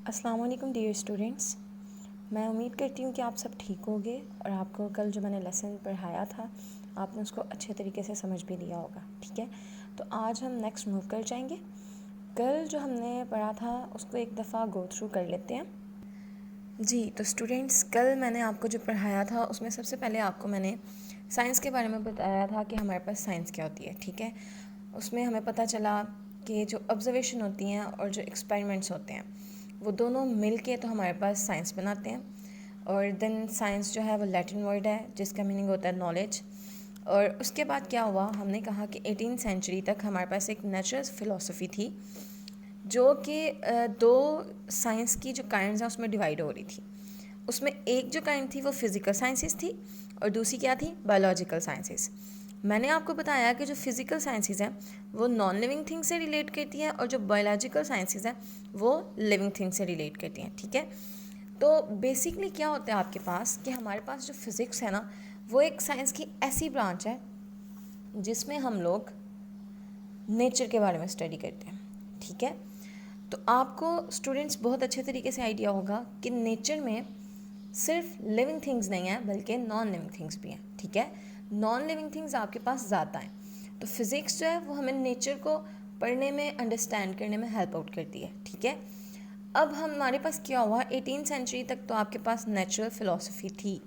अस्सलाम वालेकुम dear students. मैं उम्मीद करती हूँ कि आप सब ठीक होंगे और आपको कल जो मैंने लेसन पढ़ाया था आपने उसको अच्छे तरीके से समझ भी लिया होगा। ठीक है, तो आज हम नेक्स्ट मूव कर जाएंगे। कल जो हमने पढ़ा था उसको एक दफ़ा गो थ्रू कर लेते हैं। जी, तो स्टूडेंट्स कल मैंने आपको जो पढ़ाया था उसमें सबसे पहले आपको मैंने साइंस के बारे में बताया था कि हमारे पास साइंस क्या होती है। ठीक है, उसमें हमें पता चला कि जो ऑब्जर्वेशन होती हैं और जो एक्सपेरिमेंट्स होते हैं वो दोनों मिल के तो हमारे पास साइंस बनाते हैं। और देन साइंस जो है वो लैटिन वर्ड है जिसका मीनिंग होता है नॉलेज। और उसके बाद क्या हुआ, हमने कहा कि 18th सेंचुरी तक हमारे पास एक नेचुरल फ़िलासफ़ी थी जो कि दो साइंस की जो काइंड्स हैं उसमें डिवाइड हो रही थी। उसमें एक जो काइंड थी वो फिज़िकल साइंसेस थी और दूसरी क्या थी, बायोलॉजिकल साइंसेस। मैंने आपको बताया कि जो फिज़िकल साइंसेस हैं वो नॉन लिविंग थिंग से रिलेट करती हैं और जो बायोलॉजिकल साइंसेस हैं वो लिविंग थिंग से रिलेट करती हैं। ठीक है, तो बेसिकली क्या होता है आपके पास कि हमारे पास जो फिज़िक्स है ना वो एक साइंस की ऐसी ब्रांच है जिसमें हम लोग नेचर के बारे में स्टडी करते हैं। ठीक है, तो आपको स्टूडेंट्स बहुत अच्छे तरीके से आइडिया होगा कि नेचर में सिर्फ लिविंग थिंग्स नहीं है बल्कि नॉन लिविंग थिंग्स भी हैं। ठीक है, नॉन लिविंग थिंग्स आपके पास ज़्यादा हैं। तो फिज़िक्स जो है वो हमें नेचर को पढ़ने में, अंडरस्टैंड करने में हेल्प आउट करती है। ठीक है, अब हमारे पास क्या हुआ, 18th सेंचुरी तक तो आपके पास नेचुरल फ़िलासफ़ी थी।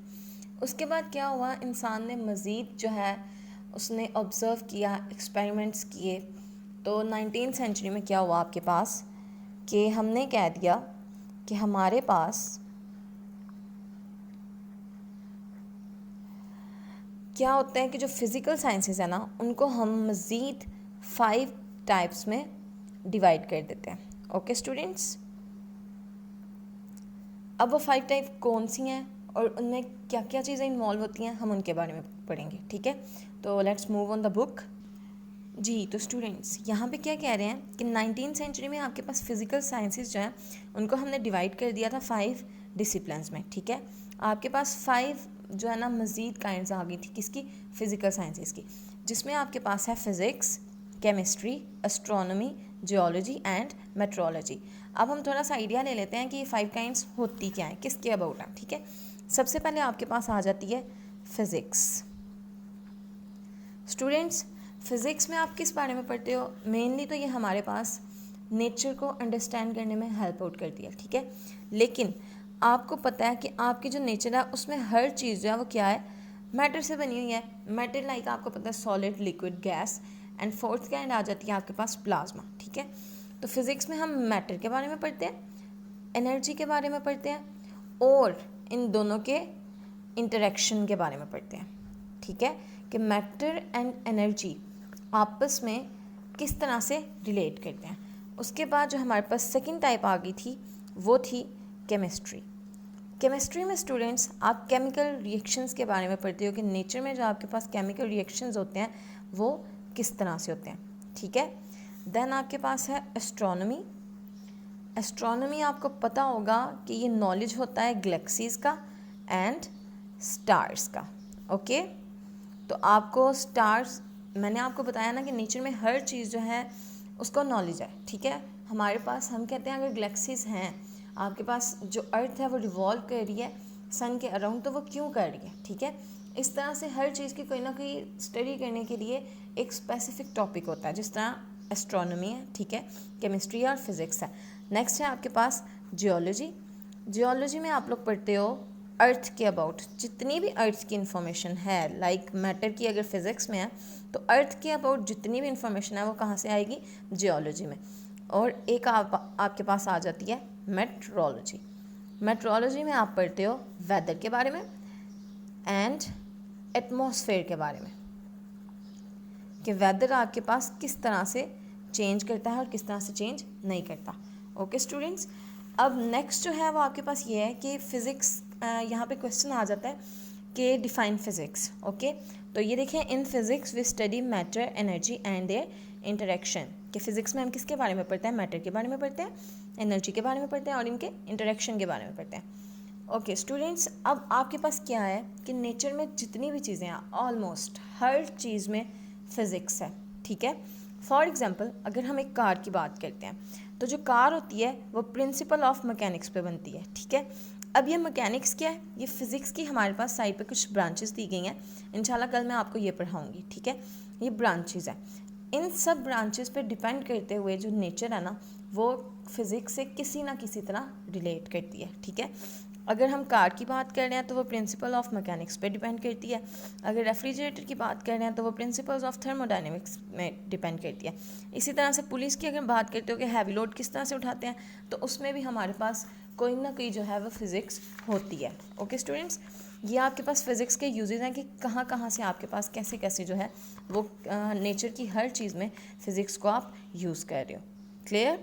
उसके बाद क्या हुआ, इंसान ने मज़ीद जो है उसने ऑब्ज़र्व किया, एक्सपेरिमेंट्स किए। तो 19th सेंचुरी में क्या हुआ आपके पास कि हमने कह दिया कि हमारे पास क्या होता है कि जो फिज़िकल साइंसेस है ना उनको हम मज़ीद 5 टाइप्स में डिवाइड कर देते हैं। ओके स्टूडेंट्स, अब वो 5 टाइप कौन सी हैं और उनमें क्या क्या चीज़ें इन्वॉल्व होती हैं हम उनके बारे में पढ़ेंगे। ठीक है, तो let's move on the book. जी, तो स्टूडेंट्स यहाँ पे क्या कह रहे हैं कि 19th सेंचुरी में आपके पास फिज़िकल साइंसेस जो हैं उनको हमने डिवाइड कर दिया था 5 डिसिप्लिन्स में। ठीक है, आपके पास 5 जो है ना मज़ीद काइंड्स आ गई थी किसकी, फ़िज़िकल साइंसेस की, जिसमें आपके पास है physics, chemistry, astronomy, geology and metrology. अब हम थोड़ा सा आइडिया ले लेते हैं कि ये 5 काइंड्स होती क्या हैं, किसके अबाउट हैं। ठीक है, सबसे पहले आपके पास आ जाती है फ़िज़िक्स। स्टूडेंट्स, फ़िज़िक्स में आप किस बारे में पढ़ते हो, मेनली तो ये हमारे पास नेचर को अंडरस्टैंड करने में हेल्प आउट करती है। ठीक है, लेकिन आपको पता है कि आपकी जो नेचर है उसमें हर चीज़ जो है वो क्या है, मैटर से बनी हुई है। मैटर लाइक आपको पता है solid, liquid, gas and fourth kind आ जाती है आपके पास प्लाज्मा। ठीक है, तो फिज़िक्स में हम मैटर के बारे में पढ़ते हैं, एनर्जी के बारे में पढ़ते हैं और इन दोनों के इंटरेक्शन के बारे में पढ़ते हैं। ठीक है, कि मैटर एंड एनर्जी आपस में किस तरह से रिलेट करते हैं। उसके बाद जो हमारे पास सेकंड टाइप आ गई थी वो थी केमिस्ट्री। केमिस्ट्री में स्टूडेंट्स आप केमिकल रिएक्शंस के बारे में पढ़ते हो कि नेचर में जो आपके पास केमिकल रिएक्शंस होते हैं वो किस तरह से होते हैं। ठीक है, देन आपके पास है एस्ट्रोनॉमी। एस्ट्रोनॉमी आपको पता होगा कि ये नॉलेज होता है गैलेक्सीज़ का एंड स्टार्स का। ओके, तो आपको स्टार्स, मैंने आपको बताया ना कि नेचर में हर चीज़ जो है उसको नॉलेज है। ठीक है, हमारे पास हम कहते हैं अगर गैलेक्सीज़ हैं, आपके पास जो अर्थ है वो रिवॉल्व कर रही है सन के अराउंड, तो वो क्यों कर रही है। ठीक है, इस तरह से हर चीज़ की कोई ना कोई स्टडी करने के लिए एक स्पेसिफिक टॉपिक होता है, जिस तरह एस्ट्रोनॉमी है। ठीक है, केमिस्ट्री और फिज़िक्स है। नेक्स्ट है आपके पास जियोलॉजी। जियोलॉजी में आप लोग पढ़ते हो अर्थ के अबाउट, जितनी भी अर्थ की इन्फॉर्मेशन है, लाइक मैटर की अगर फिज़िक्स में है तो अर्थ के अबाउट जितनी भी इन्फॉर्मेशन है वो कहाँ से आएगी, जियोलॉजी में। और एक आपके पास आ जाती है मेट्रोलॉजी। मेट्रोलॉजी में आप पढ़ते हो वेदर के बारे में एंड एटमॉस्फेयर के बारे में, कि वेदर आपके पास किस तरह से चेंज करता है और किस तरह से चेंज नहीं करता। ओके स्टूडेंट्स, अब नेक्स्ट जो है वो आपके पास ये है कि फ़िज़िक्स, यहाँ पे क्वेश्चन आ जाता है कि डिफाइन फिज़िक्स। ओके, तो ये देखें, in physics we study matter, energy and their interaction. कि फ़िज़िक्स में हम किसके बारे में पढ़ते हैं, मैटर के बारे में पढ़ते हैं, एनर्जी के बारे में पढ़ते हैं और इनके इंटरेक्शन के बारे में पढ़ते हैं। ओके स्टूडेंट्स, अब आपके पास क्या है कि नेचर में जितनी भी चीज़ें हैं ऑलमोस्ट हर चीज़ में फ़िज़िक्स है। ठीक है, फॉर एग्ज़ाम्पल अगर हम एक कार की बात करते हैं तो जो कार होती है वो प्रिंसिपल ऑफ मैकेनिक्स पे बनती है, ठीक है। अब ये मैकेनिक्स क्या है, ये फिज़िक्स की हमारे पास साइड पे कुछ ब्रांचेस दी गई हैं, इंशाल्लाह कल मैं आपको ये पढ़ाऊँगी, ठीक है। ये ब्रांचेस हैं, इन सब ब्रांचेस पे डिपेंड करते हुए जो नेचर है ना वो फिज़िक्स से किसी ना किसी तरह रिलेट करती है, ठीक है। अगर हम कार की बात कर रहे हैं तो वो प्रिंसिपल ऑफ मैकेनिक्स पे डिपेंड करती है। अगर रेफ्रिजरेटर की बात कर रहे हैं तो वो प्रिंसिपल्स ऑफ थर्मोडायनेमिक्स में डिपेंड करती है। इसी तरह से पुलिस की अगर बात करते हो कि हैवी लोड किस तरह से उठाते हैं तो उसमें भी हमारे पास कोई ना कोई जो है वो फिज़िक्स होती है। ओके स्टूडेंट्स, ये आपके पास फिज़िक्स के यूजेस हैं कि कहाँ कहाँ से आपके पास कैसे कैसे जो है वो नेचर की हर चीज़ में फ़िज़िक्स को आप यूज़ कर रहे हो। क्लियर।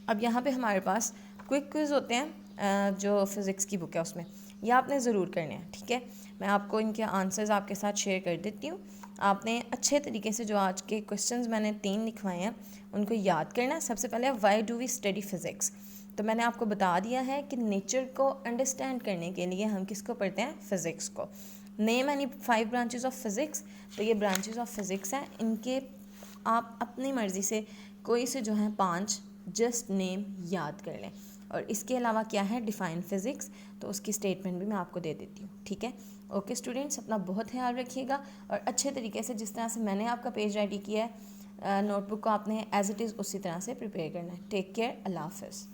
अब यहाँ पे हमारे पास क्विक क्विज़ होते हैं जो फिज़िक्स की बुक है उसमें, ये आपने ज़रूर करने हैं, ठीक है। मैं आपको इनके आंसर्स आपके साथ शेयर कर देती हूँ। आपने अच्छे तरीके से जो आज के क्वेश्चंस मैंने 3 लिखवाए हैं उनको याद करना है। सबसे पहले why do we study physics, तो मैंने आपको बता दिया है कि नेचर को अंडरस्टैंड करने के लिए हम किसको पढ़ते हैं, फ़िज़िक्स को। Name any 5 branches of physics, तो ये ब्रांचेस ऑफ फिज़िक्स हैं, इनके आप अपनी मर्ज़ी से कोई से जो हैं 5 जस्ट नेम याद कर लें। और इसके अलावा क्या है, डिफ़ाइन फिज़िक्स, तो उसकी स्टेटमेंट भी मैं आपको दे देती हूँ, ठीक है। ओके स्टूडेंट्स, अपना बहुत ख्याल रखिएगा और अच्छे तरीके से जिस तरह से मैंने आपका पेज रेडी किया है नोटबुक को आपने एज इट इज़ उसी तरह से प्रिपेयर करना है। टेक केयर, अल्लाह हाफ़िज़।